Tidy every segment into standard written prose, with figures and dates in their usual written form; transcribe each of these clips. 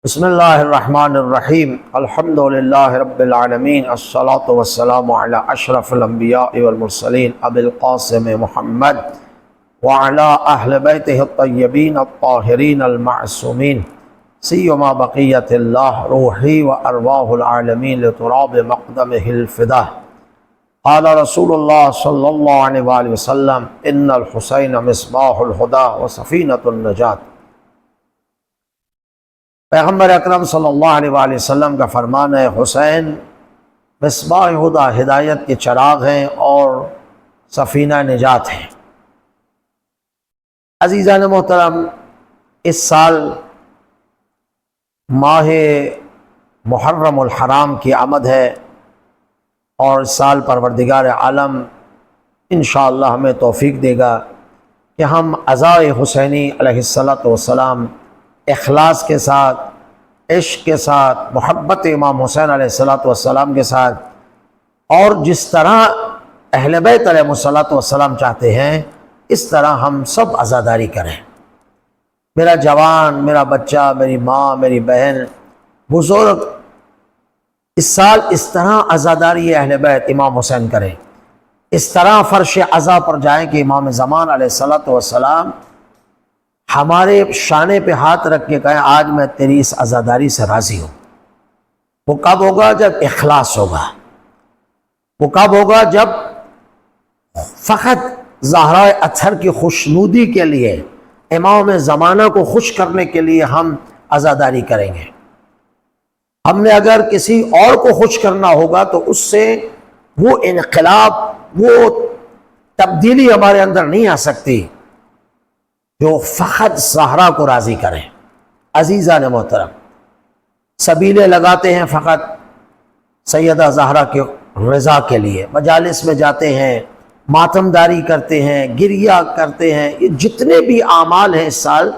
بسم اللہ الرحمن الرحیم الحمد للہ رب العالمین الصلاة والسلام علی اشرف الانبیاء والمرسلین ابی القاسم محمد وعلی اہل بیتہ الطیبین الطاہرین المعصومین سیما بقیت اللہ روحی و ارواح العالمین لتراب مقدمہ الفداء قال رسول اللہ صلی اللہ علیہ وآلہ وسلم ان الحسین مصباح الہدی و سفینۃ النجات۔ پیغمبر اکرم صلی اللہ علیہ وآلہ وسلم کا فرمان ہے، حسین مصباح ہدی، ہدایت کے چراغ ہیں اور سفینہ نجات ہیں۔ عزیزان محترم، اس سال ماہ محرم الحرام کی آمد ہے اور اس سال پروردگار عالم انشاءاللہ ہمیں توفیق دے گا کہ ہم عزائے حسینی علیہ السلام اخلاص کے ساتھ، عشق کے ساتھ، محبت امام حسین علیہ السلام کے ساتھ، اور جس طرح اہل بیت علیہ السلام چاہتے ہیں اس طرح ہم سب عزاداری کریں۔ میرا جوان، میرا بچہ، میری ماں، میری بہن، بزرگ اس سال اس طرح عزاداری اہل بیت امام حسین کریں، اس طرح فرش عزا پر جائیں کہ امام زمان علیہ السلام ہمارے شانے پہ ہاتھ رکھ کے کہیں آج میں تیری اس عزاداری سے راضی ہوں۔ وہ کب ہوگا؟ جب اخلاص ہوگا۔ وہ کب ہوگا؟ جب فقط زہرائے اطہر کی خوشنودی کے لیے، امام زمانہ کو خوش کرنے کے لیے ہم عزاداری کریں گے۔ ہم نے اگر کسی اور کو خوش کرنا ہوگا تو اس سے وہ انقلاب، وہ تبدیلی ہمارے اندر نہیں آ سکتی جو فقط زہرا کو راضی کریں۔ عزیزان محترم، سبیلے لگاتے ہیں فقط سیدہ زہرا کے رضا کے لیے، مجالس میں جاتے ہیں، ماتم داری کرتے ہیں، گریہ کرتے ہیں، یہ جتنے بھی اعمال ہیں اس سال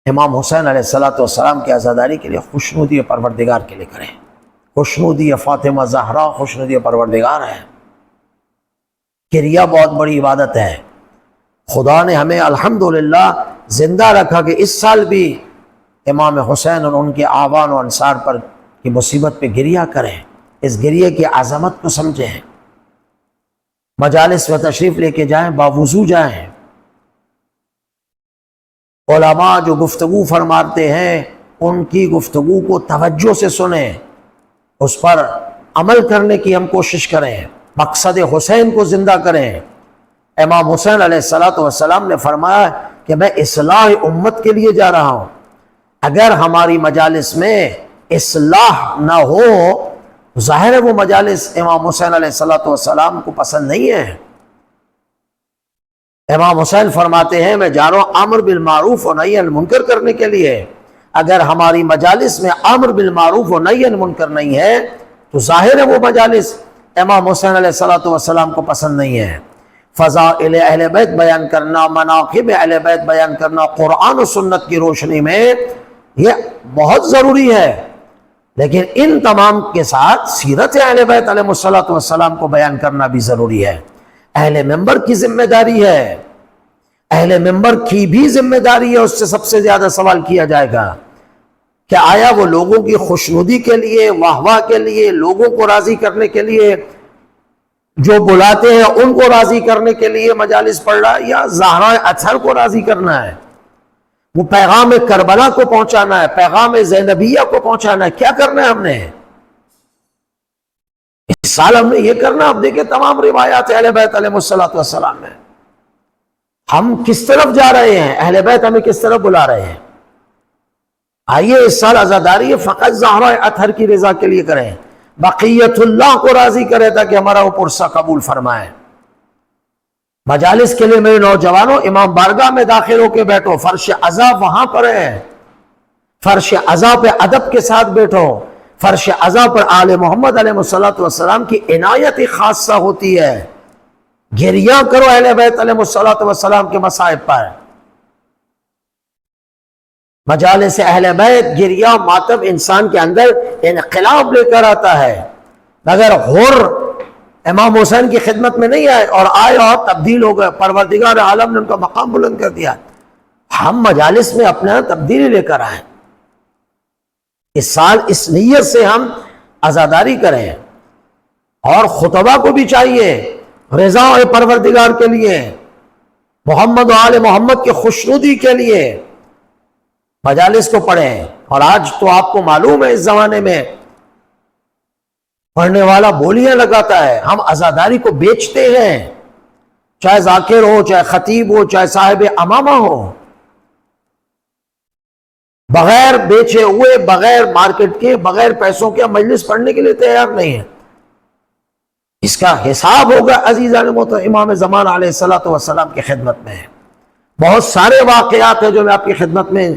امام حسین علیہ السلام کی عزاداری کے لیے خوشنودی پروردگار کے لیے کریں۔ خوشنودی فاطمہ زہرا خوشنودی پروردگار ہے۔ گریہ بہت بڑی عبادت ہے۔ خدا نے ہمیں الحمدللہ زندہ رکھا کہ اس سال بھی امام حسین اور ان کے آوان و انصار پر کی مصیبت پہ گریہ کریں، اس گریہ کی عظمت کو سمجھیں، مجالس میں تشریف لے کے جائیں، باوضو جائیں، علماء جو گفتگو فرماتے ہیں ان کی گفتگو کو توجہ سے سنیں، اس پر عمل کرنے کی ہم کوشش کریں، مقصد حسین کو زندہ کریں۔ امام حسین علیہ السلام نے فرمایا کہ میں اصلاح امت کے لیے جا رہا ہوں۔ اگر ہماری مجالس میں اصلاح نہ ہو، ظاہر ہے وہ مجالس امام حسین علیہ السلام کو پسند نہیں ہے۔ امام حسین فرماتے ہیں میں جا رہا ہوں امر بالمعروف و نہی عن المنکر کرنے کے لیے۔ اگر ہماری مجالس میں امر بالمعروف و نہی عن المنکر نہیں ہے تو ظاہر ہے وہ مجالس امام حسین علیہ السلام کو پسند نہیں ہے۔ فضائل اہل بیت بیان کرنا، مناقب اہل بیت بیان کرنا قرآن و سنت کی روشنی میں یہ بہت ضروری ہے، لیکن ان تمام کے ساتھ سیرت اہل بیت علیہ السلام کو بیان کرنا بھی ضروری ہے۔ اہل منبر کی ذمہ داری ہے، اہل منبر کی بھی ذمہ داری ہے، اس سے سب سے زیادہ سوال کیا جائے گا کہ آیا وہ لوگوں کی خوشنودی کے لیے، واہ واہ کے لیے، لوگوں کو راضی کرنے کے لیے، جو بلاتے ہیں ان کو راضی کرنے کے لیے مجالس پڑھ رہا ہے، یا زہرا اطہر کو راضی کرنا ہے، وہ پیغام کربلا کو پہنچانا ہے، پیغام زینبیہ کو پہنچانا ہے؟ کیا کرنا ہے ہم نے اس سال؟ ہم نے یہ کرنا۔ اب دیکھیں تمام روایات اہل بیت علیہ السلام میں ہم کس طرف جا رہے ہیں، اہل بیت ہمیں کس طرف بلا رہے ہیں۔ آئیے اس سال عزاداری فقط زہرا اطہر کی رضا کے لیے کریں، بقیت اللہ کو راضی کرے تاکہ ہمارا وہ پرسہ قبول فرمائے۔ مجالس کے لیے میرے نوجوانوں، امام بارگاہ میں داخل ہو کے بیٹھو، فرش عزا وہاں پر ہے، فرش عزا پہ ادب کے ساتھ بیٹھو، فرش عزا پر آل محمد علیہ السلام کی عنایت خاصہ ہوتی ہے۔ گریہ کرو اہل بیت علیہ السلام کے مصائب پر۔ مجالس اہل بیت، گریہ، ماتم انسان کے اندر انقلاب لے کر آتا ہے۔ اگر حر امام حسین کی خدمت میں نہیں آئے اور آئے اور تبدیل ہو گئے، پروردگار عالم نے ان کا مقام بلند کر دیا، ہم مجالس میں اپنا تبدیلی لے کر آئیں۔ اس سال اس نیت سے ہم عزاداری کریں، اور خطبہ کو بھی چاہیے رضا پروردگار کے لیے، محمد و آل محمد کے خوشنودی کے لیے مجالس کو پڑھیں۔ اور آج تو آپ کو معلوم ہے اس زمانے میں پڑھنے والا بولیاں لگاتا ہے، ہم عزاداری کو بیچتے ہیں، چاہے ذاکر ہو، چاہے خطیب ہو، چاہے صاحب امامہ ہو، بغیر بیچے ہوئے، بغیر مارکیٹ کے، بغیر پیسوں کے مجلس پڑھنے کے لیے تیار نہیں ہے۔ اس کا حساب ہوگا عزیزان محترم امام زمان علیہ السلام کی خدمت میں۔ بہت سارے واقعات ہیں جو میں آپ کی خدمت میں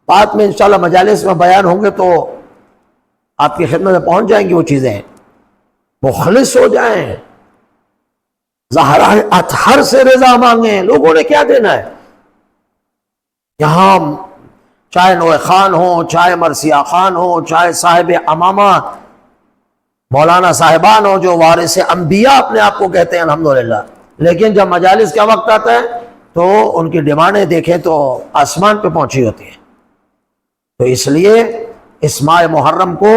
بعد میں انشاءاللہ مجالس میں بیان ہوں گے تو آپ کی خدمت میں پہنچ جائیں گی وہ چیزیں۔ مخلص ہو جائیں، زہرا اطہر سے رضا مانگیں، لوگوں نے کیا دینا ہے یہاں، چاہے نوح خان ہو، چاہے مرثیہ خان ہو، چاہے صاحب امامہ مولانا صاحبان ہو جو وارث انبیاء اپنے آپ کو کہتے ہیں الحمدللہ، لیکن جب مجالس کا وقت آتا ہے تو ان کی ڈیمانڈیں دیکھیں تو آسمان پہ پہنچی ہوتی ہیں۔ تو اس لیے اس ماہ محرم کو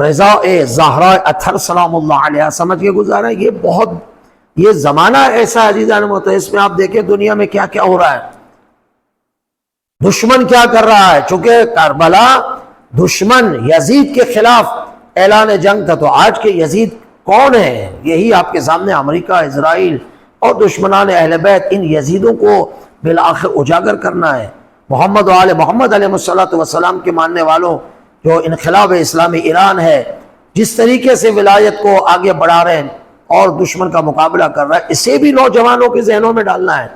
رضا زہرا اطہر سلام اللہ علیہ سمجھ کے گزارا ہے۔ یہ زمانہ ایسا عزیزان محترم، اس میں آپ دیکھیں دنیا میں کیا کیا ہو رہا ہے، دشمن کیا کر رہا ہے۔ چونکہ کربلا دشمن یزید کے خلاف اعلان جنگ تھا، تو آج کے یزید کون ہیں؟ یہی آپ کے سامنے امریکہ، اسرائیل اور دشمنان اہل بیت، ان یزیدوں کو بالآخر اجاگر کرنا ہے۔ محمد و آل محمد علیہ السلام کے ماننے والوں جو انقلاب اسلامی ایران ہے جس طریقے سے ولایت کو آگے بڑھا رہے ہیں اور دشمن کا مقابلہ کر رہا ہے، اسے بھی نوجوانوں کے ذہنوں میں ڈالنا ہے۔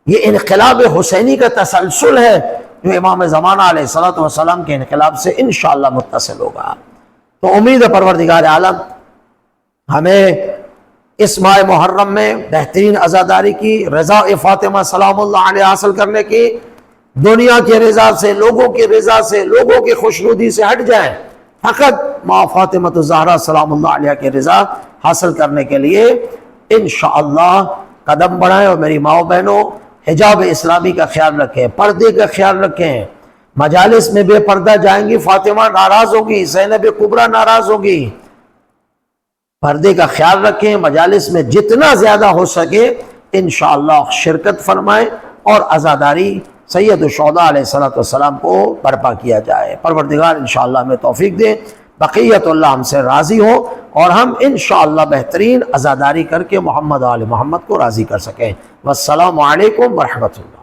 یہ انقلاب حسینی کا تسلسل ہے جو امام زمانہ علیہ السلام کے انقلاب سے انشاءاللہ متصل ہوگا۔ تو امید ہے پروردگار عالم ہمیں اس ماہ محرم میں بہترین عزاداری کی، رضا فاطمہ سلام اللہ علیہ حاصل کرنے کی، دنیا کے رضا سے، لوگوں کی رضا سے، لوگوں کی خوشنودی سے ہٹ جائیں، فقط ماں فاطمہ الزہرا سلام اللہ علیہ کے رضا حاصل کرنے کے لیے انشاءاللہ قدم بڑھائیں۔ اور میری ماؤں بہنوں، حجاب اسلامی کا خیال رکھیں، پردے کا خیال رکھیں۔ مجالس میں بے پردہ جائیں گی فاطمہ ناراض ہوگی، زینب کبریٰ ناراض ہوگی۔ پردے کا خیال رکھیں، مجالس میں جتنا زیادہ ہو سکے انشاءاللہ شرکت فرمائیں اور عزاداری سید الشہداء علیہ السلام کو برپا کیا جائے۔ پروردگار انشاءاللہ ہمیں توفیق دے، بقیت اللہ ہم سے راضی ہو اور ہم انشاءاللہ بہترین عزاداری کر کے محمد و آل محمد کو راضی کر سکیں۔ والسلام علیکم ورحمۃ اللہ۔